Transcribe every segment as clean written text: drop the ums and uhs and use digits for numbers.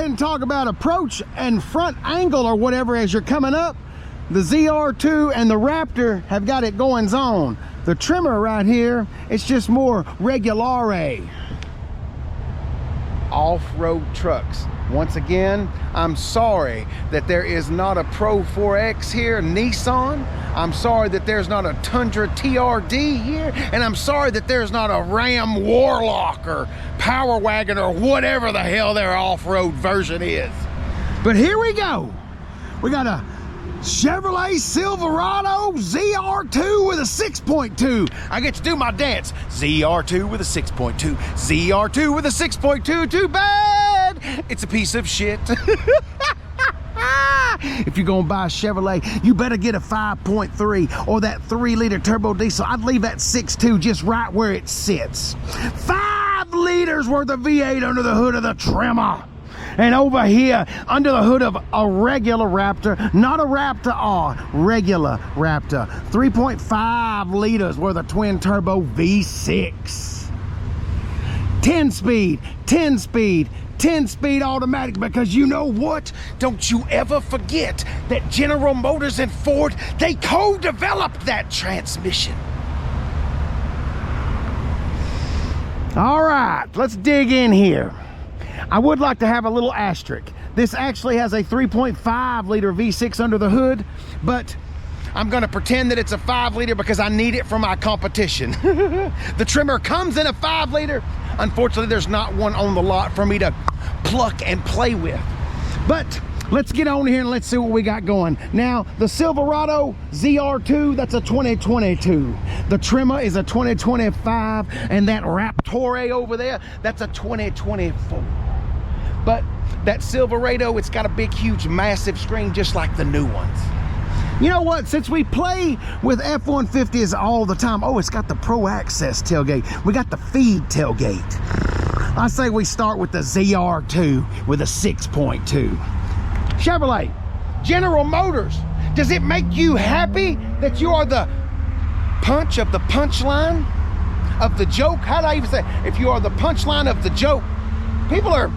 ahead and talk about approach and front angle or whatever as you're coming up. The ZR2 and the Raptor have got it goings on. The Tremor right here, it's just more regulare. Off-road trucks. Once again, I'm sorry that there is not a Pro 4X here, Nissan. I'm sorry that there's not a Tundra TRD here. And I'm sorry that there's not a Ram Warlock or Power Wagon or whatever the hell their off-road version is. But here we go. We got a Chevrolet Silverado ZR2 with a 6.2. I get to do my dance. ZR2 with a 6.2. ZR2 with a 6.2. Too bad. It's a piece of shit. If you're gonna buy a Chevrolet, you better get a 5.3 or that 3-liter turbo diesel. I'd leave that 6.2 just right where it sits. 5 liters worth of V8 under the hood of the Tremor. And over here, under the hood of a regular Raptor, not a Raptor R, regular Raptor. 3.5 liters worth of twin turbo V6. 10-speed, 10-speed, 10-speed automatic, because you know what? Don't you ever forget that General Motors and Ford, they co-developed that transmission. All right, let's dig in here. I would like to have a little asterisk. This actually has a 3.5 liter V6 under the hood, but I'm gonna pretend that it's a 5 liter because I need it for my competition. The Tremor comes in a 5 liter. Unfortunately, there's not one on the lot for me to pluck and play with. But let's get on here and let's see what we got going. Now, the Silverado ZR2, that's a 2022. The Tremor is a 2025, and that RAPTOR over there, that's a 2024. But that Silverado, it's got a big, huge, massive screen just like the new ones. You know what? Since we play with F-150s all the time, oh, it's got the Pro Access tailgate. We got the feed tailgate. I say we start with the ZR2 with a 6.2. Chevrolet, General Motors, does it make you happy that you are the punch of the punchline of the joke? How do I even say? If you are the punchline of the joke, people are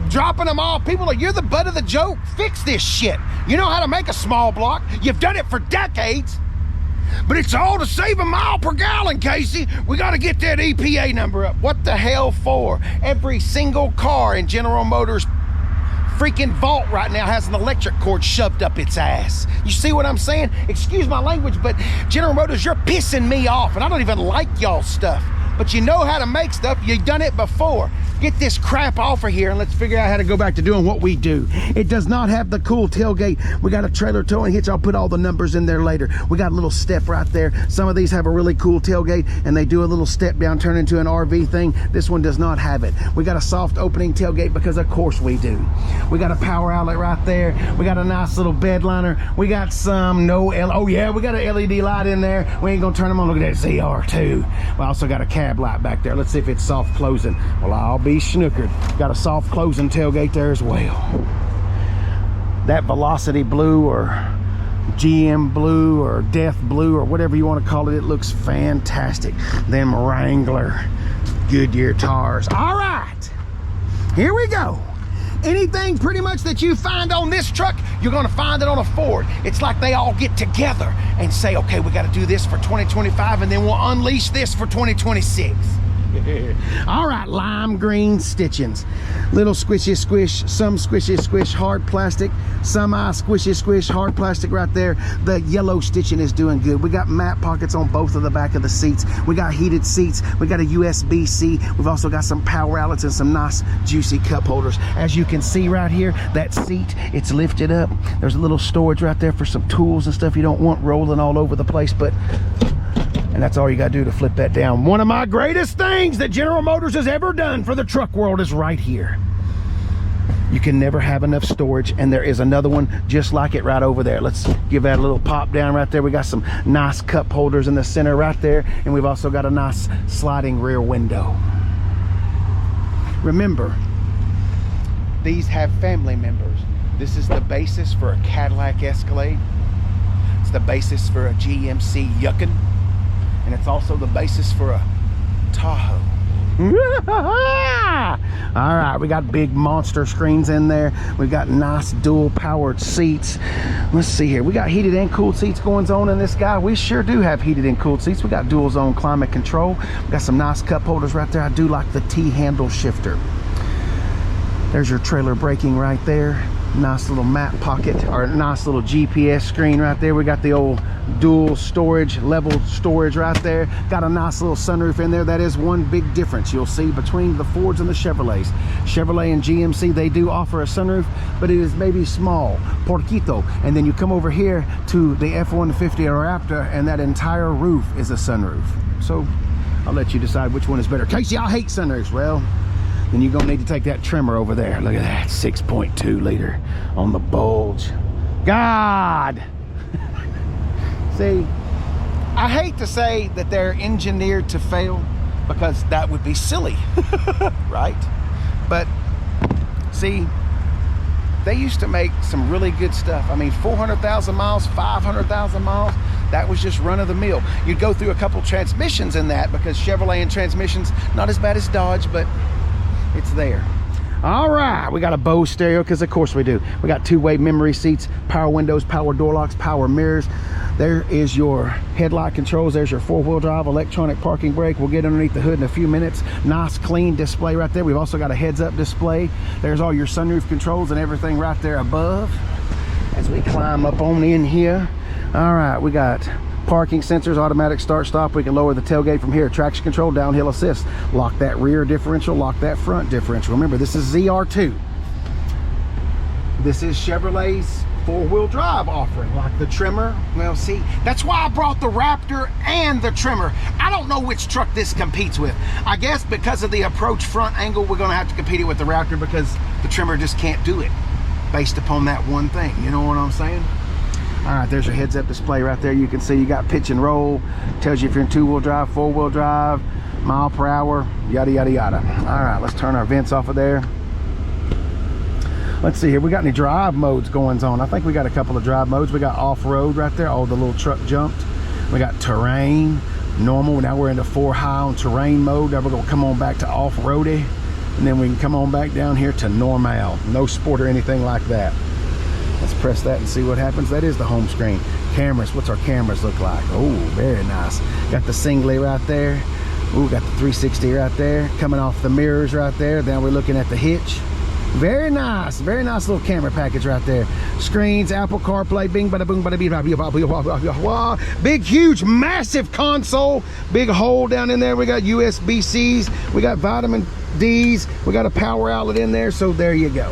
dropping them off. People are, you're the butt of the joke. Fix this shit. You know how to make a small block. You've done it for decades. But it's all to save a mile per gallon, Casey. We got to get that EPA number up. What the hell for? Every single car in General Motors freaking vault right now has an electric cord shoved up its ass. You see what I'm saying? Excuse my language, but General Motors, you're pissing me off, and I don't even like y'all stuff. But you know how to make stuff. You've done it before. Get this crap off of here and let's figure out how to go back to doing what we do. It does not have the cool tailgate. We got a trailer towing hitch. I'll put all the numbers in there later. We got a little step right there. Some of these have a really cool tailgate and they do a little step down, turn into an RV thing. This one does not have it. We got a soft opening tailgate because of course we do. We got a power outlet right there. We got a nice little bed liner. We got some oh yeah, we got an LED light in there. We ain't gonna turn them on. Look at that ZR2. We also got a cab light back there. Let's see if it's soft closing. Well, I'll be snookered. Got a soft closing tailgate there as well. That Velocity blue or GM blue or Death blue or whatever you want to call it, it looks fantastic. Them Wrangler Goodyear tires. All right, here we go. Anything pretty much that you find on this truck, you're gonna find it on a Ford. It's like they all get together and say, okay, we gotta do this for 2025 and then we'll unleash this for 2026. All right, lime green stitchings. Little squishy squish, some squishy squish, hard plastic, some squishy squish, hard plastic right there. The yellow stitching is doing good. We got mat pockets on both of the back of the seats. We got heated seats. We got a USB-C. We've also got some power outlets and some nice juicy cup holders. As you can see right here, that seat, it's lifted up. There's a little storage right there for some tools and stuff you don't want rolling all over the place, and that's all you gotta do to flip that down. One of my greatest things that General Motors has ever done for the truck world is right here. You can never have enough storage, and there is another one just like it right over there. Let's give that a little pop down right there. We got some nice cup holders in the center right there, and we've also got a nice sliding rear window. Remember, these have family members. This is the basis for a Cadillac Escalade. It's the basis for a GMC Yukon. And it's also the basis for a Tahoe. All right, we got big monster screens in there. We've got nice dual powered seats. Let's see here. We got heated and cooled seats going on in this guy. We sure do have heated and cooled seats. We got dual zone climate control. We got some nice cup holders right there. I do like the T-handle shifter. There's your trailer braking right there. Nice little map pocket, or nice little GPS screen right there. We got the old dual storage, level storage right there. Got a nice little sunroof in there. That is one big difference you'll see between the Fords and the Chevrolets. Chevrolet and GMC, they do offer a sunroof, but it is maybe small, porquito. And then you come over here to the F-150 or Raptor, and that entire roof is a sunroof. So I'll let you decide which one is better. Casey, I hate sunroofs. Well, then you're gonna need to take that Tremor over there. Look at that, 6.2 liter on the bulge. God. See, I hate to say that they're engineered to fail, because that would be silly, right? But see, they used to make some really good stuff. I mean, 400,000 miles, 500,000 miles, that was just run of the mill. You'd go through a couple transmissions in that, because Chevrolet and transmissions, not as bad as Dodge, but it's there. All right, we got a Bose stereo, because of course we do. We got two-way memory seats, power windows, power door locks, power mirrors. There is your headlight controls. There's your four-wheel drive, electronic parking brake. We'll get underneath the hood in a few minutes. Nice clean display right there. We've also got a heads-up display. There's all your sunroof controls and everything right there above. As we climb up on in here, all right, we got parking sensors, automatic start stop. We can lower the tailgate from here. Traction control, downhill assist. Lock that rear differential, lock that front differential. Remember, this is ZR2. This is Chevrolet's four-wheel drive offering, like the Tremor. Well, see, that's why I brought the Raptor and the Tremor. I don't know which truck this competes with. I guess because of the approach front angle, we're gonna have to compete it with the Raptor, because the Tremor just can't do it based upon that one thing. You know what I'm saying? All right, there's your heads-up display right there. You can see you got pitch and roll. Tells you if you're in two-wheel drive, four-wheel drive, mile per hour, yada, yada, yada. All right, let's turn our vents off of there. Let's see here. We got any drive modes going on? I think we got a couple of drive modes. We got off-road right there. Oh, the little truck jumped. We got terrain, normal. Now we're into 4 high on terrain mode. Now we're gonna come on back to off-roady, and then we can come on back down here to normal. No sport or anything like that. Let's press that and see what happens. That is the home screen. Cameras, what's our cameras look like? Oh, very nice. Got the singly right there. Ooh, got the 360 right there. Coming off the mirrors right there. Then we're looking at the hitch. Very nice little camera package right there. Screens, Apple CarPlay, bing, bada boom, bada bing, big, huge, massive console. Big hole down in there. We got USB-Cs. We got vitamin Ds. We got a power outlet in there. So there you go.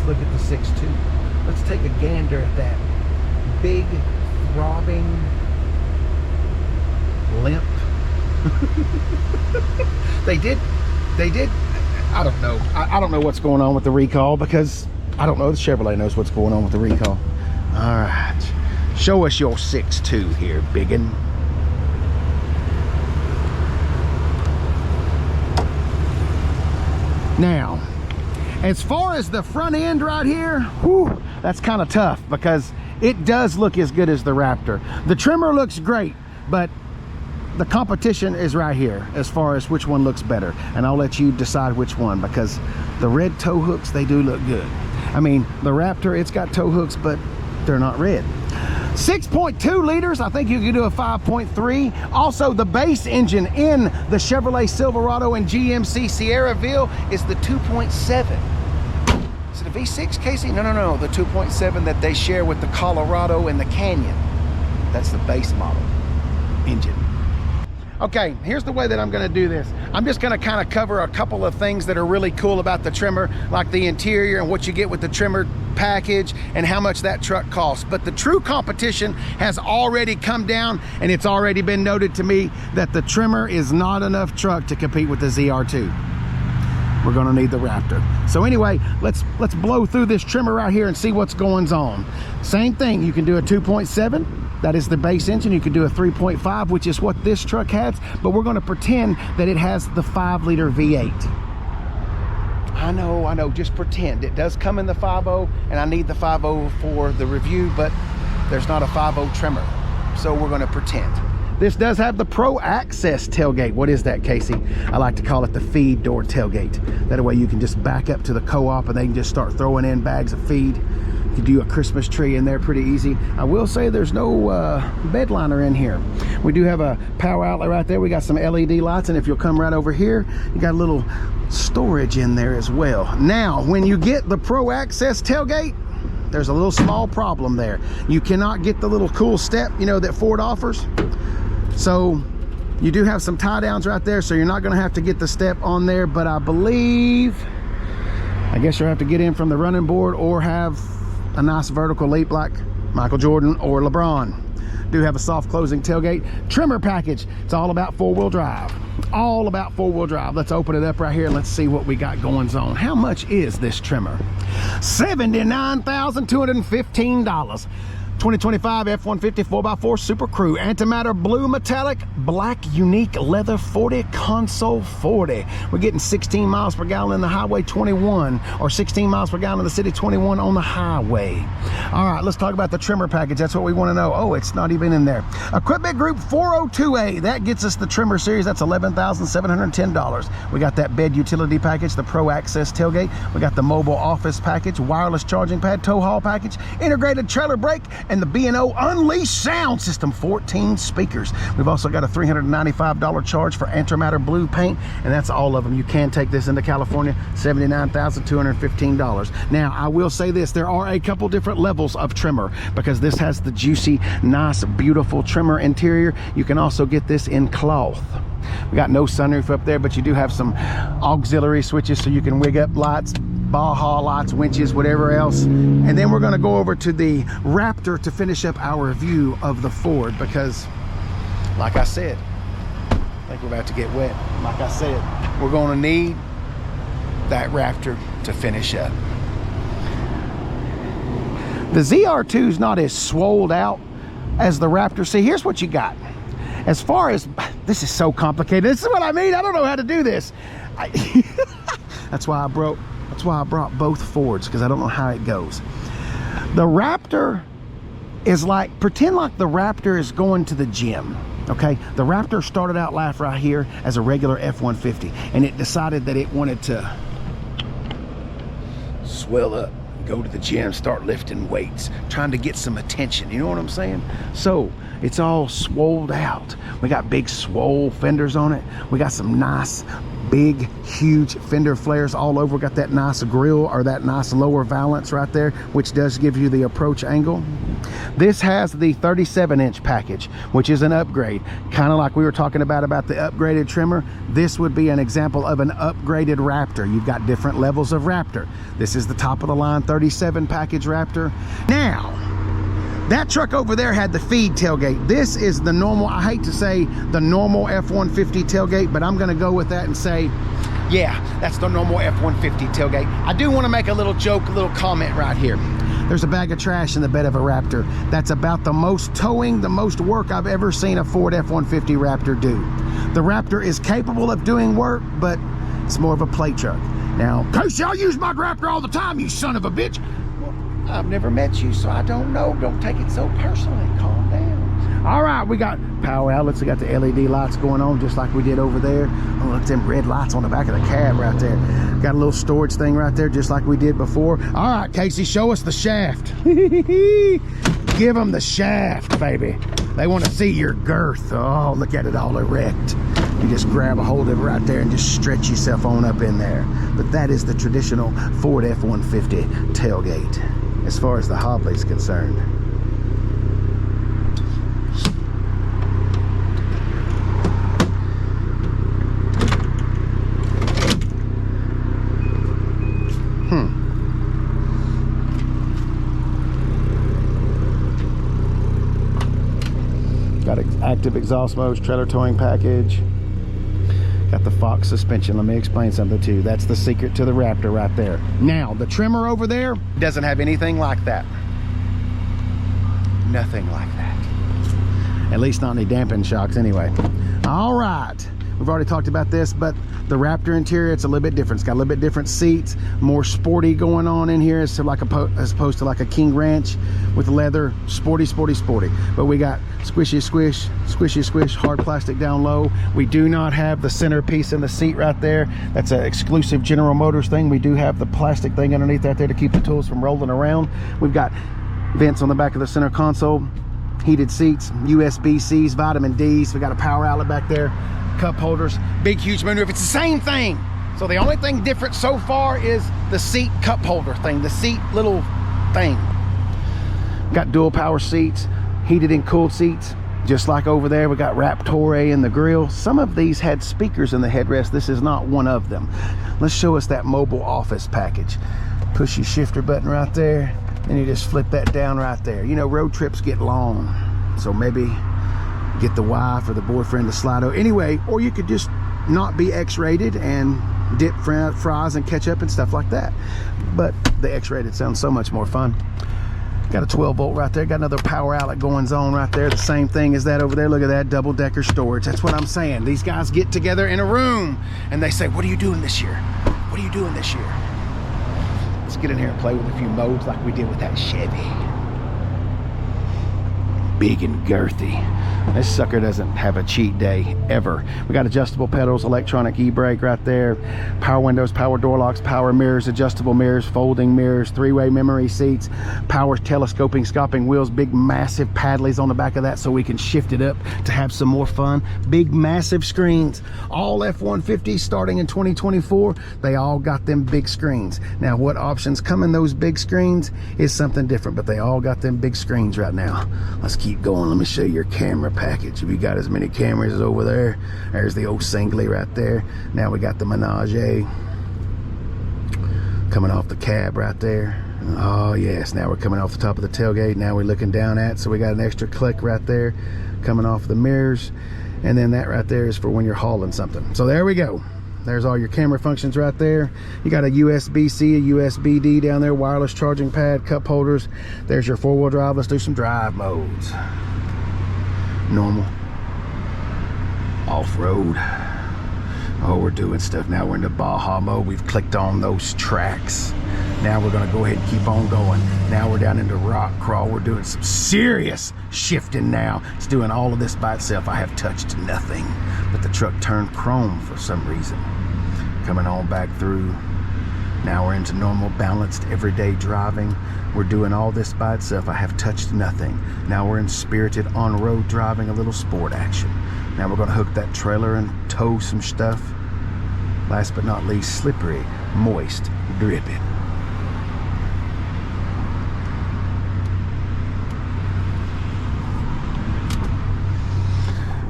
Look at the 6.2. Let's take a gander at that big, throbbing, limp. They did, I don't know. I don't know what's going on with the recall, because I don't know. The Chevrolet knows what's going on with the recall. All right. Show us your 6.2 here, biggin. Now, as far as the front end right here, whew, that's kind of tough, because it does look as good as the Raptor. The Tremor looks great, but the competition is right here as far as which one looks better. And I'll let you decide which one, because the red tow hooks, they do look good. I mean, the Raptor, it's got tow hooks, but they're not red. 6.2 liters, I think you can do a 5.3. Also, the base engine in the Chevrolet Silverado and GMC Sierra-ville is the 2.7. Is it a V6, Casey? No, the 2.7 that they share with the Colorado and the Canyon. That's the base model engine. Okay, here's the way that I'm gonna do this. I'm just gonna kind of cover a couple of things that are really cool about the Tremor, like the interior and what you get with the Tremor package and how much that truck costs. But the true competition has already come down, and it's already been noted to me that the Tremor is not enough truck to compete with the ZR2. We're gonna need the Raptor. So anyway, let's blow through this Tremor right here and see what's going on. Same thing, you can do a 2.7. That is the base engine. You can do a 3.5, which is what this truck has, but we're gonna pretend that it has the 5-liter V8. I know, just pretend. It does come in the 5.0, and I need the 5.0 for the review, but there's not a 5.0 Tremor, so we're gonna pretend. This does have the Pro Access tailgate. What is that, Casey? I like to call it the feed door tailgate. That way you can just back up to the co-op and they can just start throwing in bags of feed. You can do a Christmas tree in there pretty easy. I will say there's no bed liner in here. We do have a power outlet right there. We got some LED lights, and if you'll come right over here, you got a little storage in there as well. Now, when you get the Pro Access tailgate, there's a little small problem there. You cannot get the little cool step, you know, that Ford offers. So you do have some tie downs right there, so you're not going to have to get the step on there, but I guess you'll have to get in from the running board or have a nice vertical leap like Michael Jordan or LeBron. Do have a soft closing tailgate. Tremor package. It's all about four-wheel drive. All about four-wheel drive. Let's open it up right here and let's see what we got going on. How much is this Tremor? $79,215. 2025 F-150 4x4 Super Crew, antimatter blue metallic, black unique leather 40 console 40. We're getting 16 miles per gallon in the highway, 21, or 16 miles per gallon in the city, 21 on the highway. All right, let's talk about the Tremor package. That's what we want to know. Oh, it's not even in there. Equipment Group 402A, that gets us the Tremor series. That's $11,710. We got that bed utility package, the Pro Access tailgate. We got the mobile office package, wireless charging pad, tow haul package, integrated trailer brake, and the B&O Unleashed sound system, 14 speakers. We've also got a $395 charge for antimatter blue paint, and that's all of them. You can take this into California, $79,215. Now, I will say this, there are a couple different levels of Tremor because this has the juicy, nice, beautiful Tremor interior. You can also get this in cloth. We got no sunroof up there, but you do have some auxiliary switches so you can wig up lights, Baja lights, winches, whatever else. And then we're going to go over to the Raptor to finish up our review of the Ford because, like I said, I think we're about to get wet. Like I said, we're going to need that Raptor to finish up. The ZR2 is not as swolled out as the Raptor. See, here's what you got. As far as, this is so complicated. This is what I mean. I don't know how to do this. That's why I brought both Fords, because I don't know how it goes. The Raptor is like, pretend like the Raptor is going to the gym. Okay, the Raptor started out life right here as a regular F-150, and it decided that it wanted to swell up, go to the gym, start lifting weights, trying to get some attention. You know what I'm saying? So it's all swolled out. We got big swole fenders on it. We got some nice big huge fender flares all over. Got that nice grill, or that nice lower valance right there, which does give you the approach angle. This has the 37-inch package, which is an upgrade, kind of like we were talking about the upgraded Tremor. This would be an example of an upgraded Raptor. You've got different levels of Raptor. This is the top of the line 37 package Raptor. Now, that truck over there had the feed tailgate. This is the normal, I hate to say the normal F-150 tailgate, but I'm gonna go with that and say, yeah, that's the normal F-150 tailgate. I do wanna make a little joke, a little comment right here. There's a bag of trash in the bed of a Raptor. That's about the most towing, the most work I've ever seen a Ford F-150 Raptor do. The Raptor is capable of doing work, but it's more of a play truck. Now, Casey, I use my Raptor all the time, you son of a bitch. I've never met you, so I don't know. Don't take it so personally. Calm down. All right, we got power outlets. We got the LED lights going on just like we did over there. Oh, look at them red lights on the back of the cab right there. Got a little storage thing right there just like we did before. All right, Casey, show us the shaft. Give them the shaft, baby. They want to see your girth. Oh, look at it all erect. You just grab a hold of it right there and just stretch yourself on up in there. But that is the traditional Ford F-150 tailgate as far as the Hobley is concerned. Got active exhaust modes, trailer towing package. Got the Fox suspension. Let me explain something to you. That's the secret to the Raptor right there. Now, the Tremor over there doesn't have anything like that. Nothing like that. At least not any damping shocks anyway. All right. We've already talked about this, but the Raptor interior, it's a little bit different. It's got a little bit different seats, more sporty going on in here as opposed to like a King Ranch with the leather. Sporty. But we got squishy squish, hard plastic down low. We do not have the centerpiece in the seat right there. That's an exclusive General Motors thing. We do have the plastic thing underneath right there to keep the tools from rolling around. We've got vents on the back of the center console, heated seats, USB-Cs, vitamin Ds. We got a power outlet back there, cup holders, big huge moonroof. It's the same thing. So the only thing different so far is the seat cup holder thing, the seat little thing. Got dual power seats, heated and cooled seats, just like over there. We got RAPTOR in the grill. Some of these had speakers in the headrest. This is not one of them. Let's show us that mobile office package. Push your shifter button right there, and you just flip that down right there. You know, road trips get long, so maybe get the wife or the boyfriend to slide over. Anyway, or you could just not be X-rated and dip fries and ketchup and stuff like that. But the X-rated sounds so much more fun. Got a 12 volt right there. Got another power outlet going on right there. The same thing as that over there. Look at that, double decker storage. That's what I'm saying. These guys get together in a room and they say, what are you doing this year? What are you doing this year? Let's get in here and play with a few modes like we did with that Chevy. Big and girthy. This sucker doesn't have a cheat day ever. We got adjustable pedals, electronic e-brake right there, power windows, power door locks, power mirrors, adjustable mirrors, folding mirrors, three-way memory seats, power telescoping, scoping wheels, big massive paddlies on the back of that so we can shift it up to have some more fun. Big massive screens. All F-150s starting in 2024, they all got them big screens. Now what options come in those big screens is something different, but they all got them big screens right now. Let's keep going. Let me show you your camera package. If you got as many cameras as over there, there's the old singly right there. Now we got the Menage coming off the cab right there. Oh yes, now we're coming off the top of the tailgate. Now we're looking down at, so we got an extra click right there coming off the mirrors, and then that right there is for when you're hauling something. So there we go. There's all your camera functions right there. You got a USB-C, a USB-D down there, wireless charging pad, cup holders. There's your four-wheel drive. Let's do some drive modes. Normal, off-road. Oh, we're doing stuff now. We're in the Baja mode. We've clicked on those tracks. Now we're gonna go ahead and keep on going. Now we're down into rock crawl. We're doing some serious shifting now. It's doing all of this by itself. I have touched nothing, but the truck turned chrome for some reason. Coming on back through. Now we're into normal, balanced, everyday driving. We're doing all this by itself. I have touched nothing. Now we're in spirited on-road driving, a little sport action. Now we're gonna hook that trailer and tow some stuff. Last but not least, slippery, moist, dripping.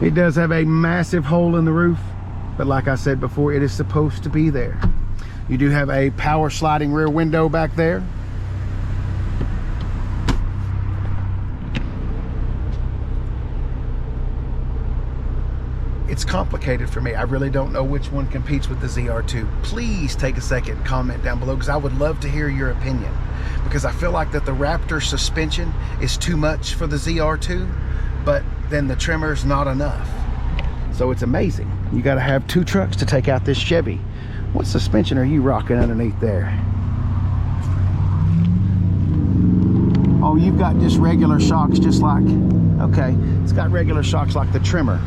It does have a massive hole in the roof, but like I said before, it is supposed to be there. You do have a power sliding rear window back there. It's complicated for me. I really don't know which one competes with the ZR2. Please take a second and comment down below, because I would love to hear your opinion. Because I feel like that the Raptor suspension is too much for the ZR2, but then the Tremor's not enough. So it's amazing. You gotta have two trucks to take out this Chevy. What suspension are you rocking underneath there? Oh, you've got just regular shocks, just like, okay, it's got regular shocks like the Tremor.